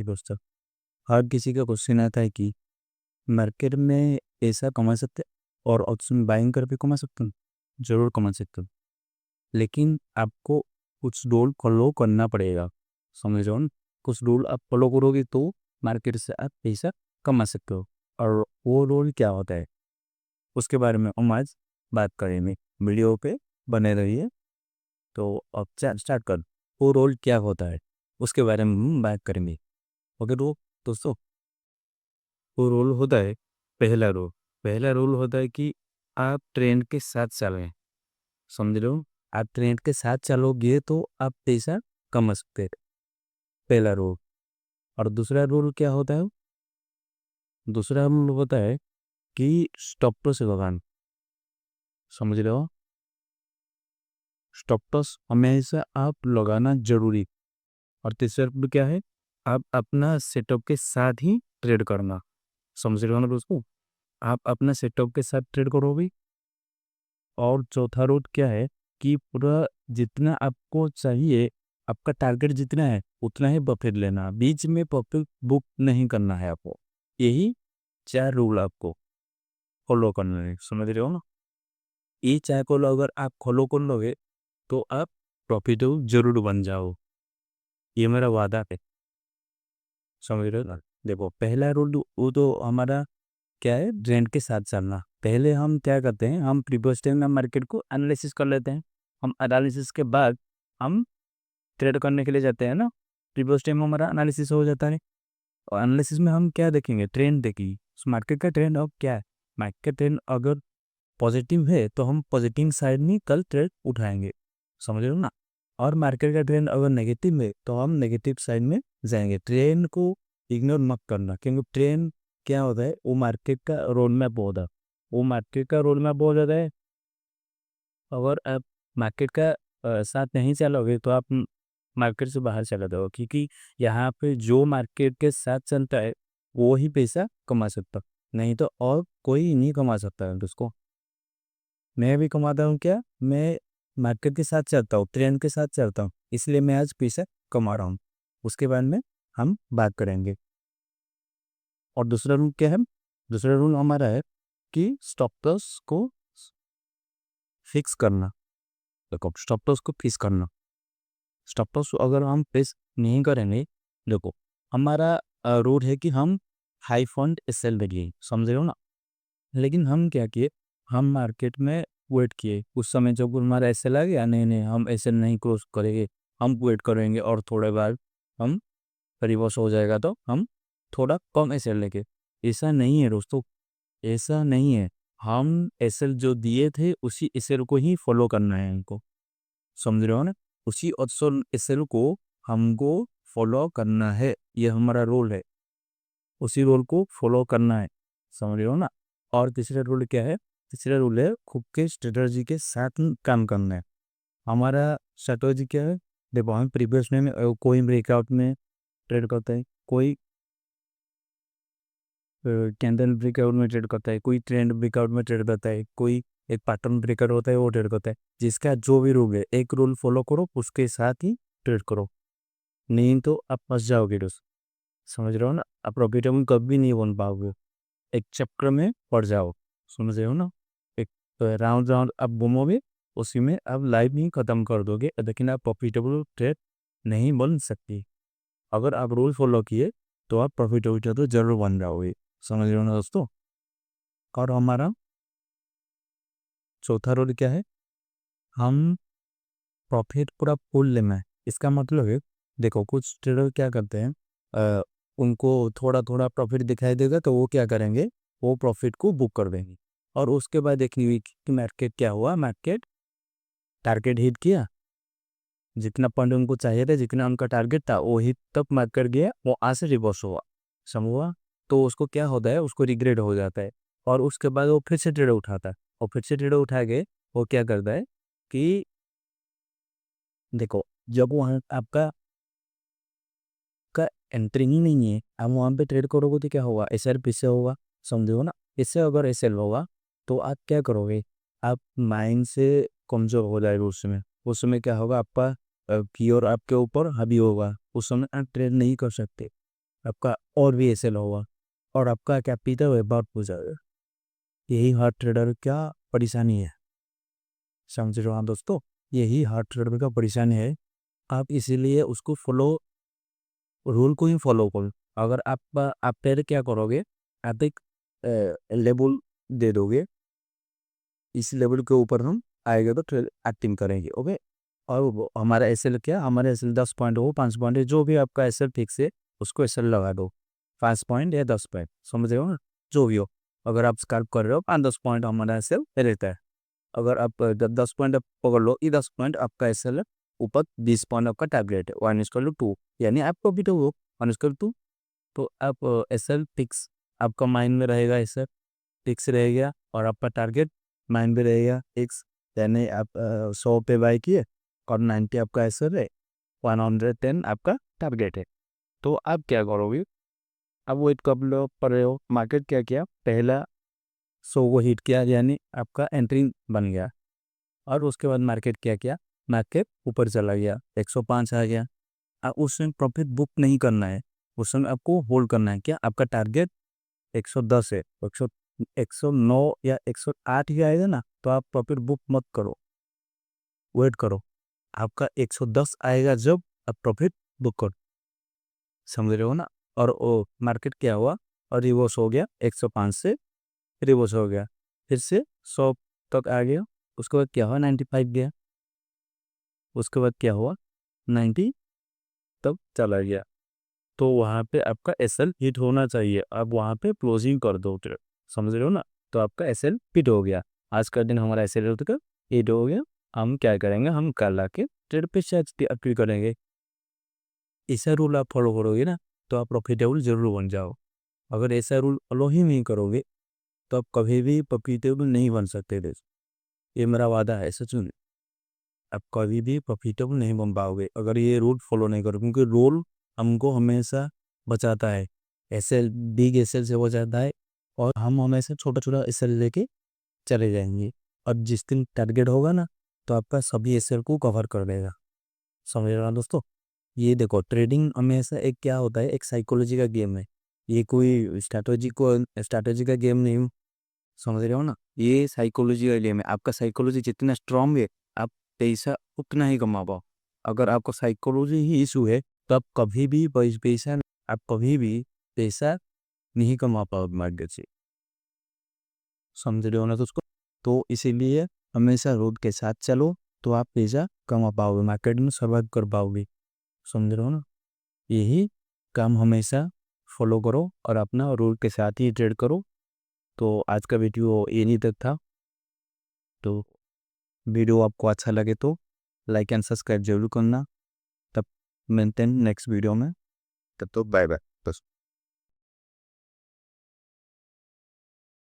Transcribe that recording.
ये दोस्तों, हर किसी का क्वेश्चन आता है कि मार्केट में ऐसा कमा सकते हैं और ऑप्शन बाइंग कर भी कमा सकते हैं। ज़रूर कमा सकते हो, लेकिन आपको कुछ रूल फॉलो करना पड़ेगा। समझ रहे हो ना? कुछ रूल आप फॉलो करोगे तो मार्केट से आप पैसा कमा सकते हो। और वो रूल क्या होता है उसके बारे में हम आज बात करेंगे। वीडियो पे बने रहिए। तो अब स्टार्ट कर। वो रोल क्या होता है उसके बारे में हम बात करेंगे। ओके दोस्तों, वो रोल होता है, पहला रोल होता है कि आप ट्रेंड के साथ चलें। समझ रहे हो? आप ट्रेंड के साथ चलोगे तो आप पैसा कमा सकते हैं। पहला रोल। और दूसरा रोल क्या होता है? दूसरा रोल होता है कि स्टॉप लॉस लगाना। समझ रहे हो? स्टॉप लॉस हमेशा आप लगाना जरूरी। और तीसरा रूल क्या है? आप अपना सेटअप के साथ ही ट्रेड करना। समझ रहे हो ना दोस्तों? आप अपना सेटअप के साथ ट्रेड करोगे। और चौथा रूट क्या है कि पूरा जितना आपको चाहिए, आपका टारगेट जितना है उतना ही प्रॉफिट लेना, बीच में प्रॉफिट बुक नहीं करना है आपको। यही 4 रूल आपको फॉलो करना है। समझ रहे हो ना? ये 4 को अगर आप फॉलो कर लोगे तो आप प्रॉफिटेबल जरूर बन जाओ। ये मेरा वादा है। समझ रहे हो ना? देखो, पहला रूल वो तो हमारा क्या है, ट्रेंड के साथ चलना। पहले हम क्या करते हैं, हम प्रीवियस टाइम में मार्केट को एनालिसिस कर लेते हैं। हम एनालिसिस के बाद हम ट्रेड करने के लिए जाते हैं ना। प्रीवियस टाइम में हमारा एनालिसिस हो जाता है। और एनालिसिस में हम क्या देखेंगे, ट्रेंड देखेंगे। उस मार्केट का ट्रेंड अब क्या है, मार्केट का ट्रेंड अगर पॉजिटिव है तो हम पॉजिटिव साइड में कल ट्रेड उठाएंगे। समझ रहे हो ना? और मार्केट का ट्रेंड अगर नेगेटिव है तो हम नेगेटिव साइड में जाएंगे। ट्रेंड को इग्नोर मत करना, क्योंकि ट्रेंड क्या होता है, वो मार्केट का रोड मैप होता है। वो मार्केट का रोड मैप हो जाता है। अगर आप मार्केट का साथ नहीं चलोगे तो आप मार्केट से बाहर चला जाओगे, क्योंकि यहाँ पे जो मार्केट के साथ चलता है वो ही पैसा कमा सकता, नहीं तो और कोई नहीं कमा सकता है उसको। मैं भी कमाता हूँ क्या, मैं मार्केट के साथ चलता हूँ, ट्रेंड के साथ चलता हूँ, इसलिए मैं आज पैसा कमा रहा हूँ। उसके बाद में हम बात करेंगे। और दूसरा रूल क्या है? दूसरा रूल हमारा है कि स्टॉप लॉस को फिक्स करना। देखो, स्टॉप लॉस को फिक्स करना। स्टॉप लॉस अगर हम फिक्स नहीं करेंगे, देखो हमारा रूल है कि हम हाई फंड सेल देंगे। समझ रहे हो ना? लेकिन हम क्या किए, हम मार्केट में वेट किए। उस समय जब हमारा ऐसे लगे या नहीं नहीं हम ऐसे नहीं क्रॉस करेंगे, हम वेट करेंगे और थोड़े बाद हम रिवर्स हो जाएगा तो हम थोड़ा कम एसएल लेंगे। ऐसा नहीं है दोस्तों, ऐसा नहीं है। हम एसएल जो दिए थे उसी एसएल को ही फॉलो करना है हमको। समझ रहे हो ना? उसी ऑप्शन एसएल को हमको फॉलो करना है, ये हमारा रोल है। उसी रोल को फॉलो करना है। समझ रहे हो ना? और तीसरा रूल क्या है? तीसरा रूल है खुद के स्ट्रेटजी के साथ काम करना है। हमारा स्ट्रेटजी क्या है? देखो, हम प्रीवियस में कोई ब्रेकआउट में ट्रेड करता है, कोई कैंडल ब्रेकआउट में ट्रेड करता है, कोई ट्रेंड ब्रेकआउट में ट्रेड करता है, कोई एक पैटर्न ब्रेकआउट होता है वो ट्रेड करता है। जिसका जो भी रूल है, एक रूल फॉलो करो, उसके साथ ही ट्रेड करो, नहीं तो आप फंस जाओगे दोस्त। समझ रहे हो ना? आप प्रॉफिटेबल कभी नहीं बन पाओगे, एक चक्कर में पड़ जाओ। समझ रहे हो ना? एक राउंड राउंड आप घूमोगे, उसी में आप लाइफ ही खत्म कर दोगे, लेकिन आप प्रॉफिटेबल ट्रेड नहीं बन सकती। अगर आप रूल फॉलो किए तो आप प्रॉफिटेबल ट्रेडर जरूर बन जाओगे। समझ रहे हो ना दोस्तों? और हमारा चौथा रूल क्या है? हम प्रॉफिट पूरा फुल लेना है। इसका मतलब है, देखो कुछ ट्रेडर क्या करते हैं, अ, उनको थोड़ा थोड़ा प्रॉफिट दिखाई देगा तो वो क्या करेंगे, वो प्रॉफिट को बुक कर देंगे। और उसके बाद देखेंगे कि मार्केट क्या हुआ, मार्केट टारगेट हिट किया, जितना पॉइंट उनको चाहिए था, जितना उनका टारगेट था वो हिट तक मार्केट गया, वो आज से रिवर्स हुआ। समझा? तो उसको क्या होता है, उसको रिग्रेट हो जाता है। और उसके बाद वो फिर से ट्रेड उठाता है, और फिर से ट्रेड उठा के वो क्या करता है कि देखो, जब वहाँ आपका का एंट्री ही नहीं है, आप वहाँ पे ट्रेड करोगे तो क्या होगा, एसएल पीछे होगा। समझो ना? इससे अगर एसएल होगा तो आप क्या करोगे, आप माइंड से कमजोर हो जाएगा। उस समय क्या होगा, आपका फियर आपके ऊपर हावी होगा। उस समय आप ट्रेड नहीं कर सकते। आपका और भी एसएल होगा और आपका कैपिटल बहुत हो जाएगा। यही हर ट्रेडर का परेशानी है, समझ रहे हो हाँ दोस्तों, यही हर ट्रेडर का परेशानी है। आप इसीलिए उसको फॉलो, रूल को ही फॉलो करो। अगर आप पहले क्या करोगे, आप एक लेबल दे दोगे, इस लेवल के ऊपर हम आएगा तो ट्रेड एक्टिंग करेंगे, ओके। और हमारा एसएल क्या, हमारा एसएल 10 पॉइंट हो, 5 पॉइंट है, जो भी आपका एसएल फिक्स है उसको एसएल लगा दो, 5 पॉइंट या 10 पॉइंट, समझ रहे हो ना, जो भी हो। अगर आप स्काल्प कर रहे हो 5-10 पॉइंट हमारा एसएल रहता है। अगर आप 10 पॉइंट आप पकड़ लो, ये 10 पॉइंट आपका एसएल है, ऊपर 20 पॉइंट आपका टारगेट है, 1:2, यानी आपको भी तो वो 1:2। तो आप एसएल फिक्स आपका माइंड में रहेगा, एसएल फिक्स रहेगा और आपका टारगेट माइंड में रहेगा एक्स, यानी आप 100 पे बाई किए और 90 आपका एसएल है, 110 आपका टारगेट है। तो आप क्या करोगे, अब वेट कब लो पर रहे हो, मार्केट क्या किया, पहला 100 को हिट किया यानी आपका एंट्री बन गया, और उसके बाद मार्केट क्या किया, मार्केट ऊपर चला गया, 105 आ गया। अब उस समय प्रॉफिट बुक नहीं करना है, उस समय आपको होल्ड करना है। क्या आपका टारगेट 110 है, 109 या 108 ही आएगा ना, तो आप प्रॉफिट बुक मत करो, वेट करो, आपका 110 आएगा जब आप प्रॉफिट बुक करो, समझ रहे हो ना। और वो मार्केट क्या हुआ, और रिवर्स हो गया, 105 से रिवर्स हो गया, फिर से 100 तक आ गया, उसके बाद क्या हुआ, 95 गया, उसके बाद क्या हुआ, 90 तक चला गया। तो वहाँ पे आपका एसएल हिट होना चाहिए, आप वहाँ पे क्लोजिंग कर दो ट्रेड, समझ रहे हो ना। तो आपका एसएल हिट हो गया, आज का दिन हमारा एसएल हिट हो गया। हम क्या करेंगे, हम कल आके ट्रेड पे शायद एक्टिव करेंगे। ऐसा रूल आप फॉलो करोगे ना तो आप प्रॉफिटेबल जरूर बन जाओ। अगर ऐसा रूल फॉलो ही नहीं करोगे तो आप कभी भी प्रॉफिटेबल नहीं बन सकते थे, ये मेरा वादा है, सच में। आप कभी भी प्रॉफिटेबल नहीं बन पाओगे अगर ये रूल फॉलो नहीं करो, क्योंकि रूल हमको हमेशा बचाता है, एसएल बिग एसएल से बचाता है, और हम हमेशा छोटा छोटा एसएल लेके चले जाएंगे। और जिस दिन टारगेट होगा ना तो आपका सभी एसएल को कवर कर देगा, समझ रहे हो ना दोस्तों। ये देखो, ट्रेडिंग हमेशा एक क्या होता है, एक साइकोलॉजी का गेम है, ये कोई स्ट्रैटेजी का गेम नहीं, समझ रहे हो ना। ये साइकोलॉजी का गेम है, आपका साइकोलॉजी जितना स्ट्रांग है आप पैसा उतना ही कमा पाओ। अगर आपको साइकोलॉजी ही इशू है तो आप कभी भी पैसा नहीं कमा पाओ मार्केट से, समझ रहे हो ना दोस्तों। तो इसीलिए हमेशा रोड के साथ चलो, तो आप पैसा कमा पाओगे, मार्केट में सर्वाइव कर पाओगे, समझ रहे हो ना। यही काम हमेशा फॉलो करो और अपना रूल के साथ ही ट्रेड करो। तो आज का वीडियो यहीं तक था। तो वीडियो आपको अच्छा लगे तो लाइक एंड सब्सक्राइब जरूर करना। तब मिलते हैं नेक्स्ट वीडियो में, तब तो बाय बाय।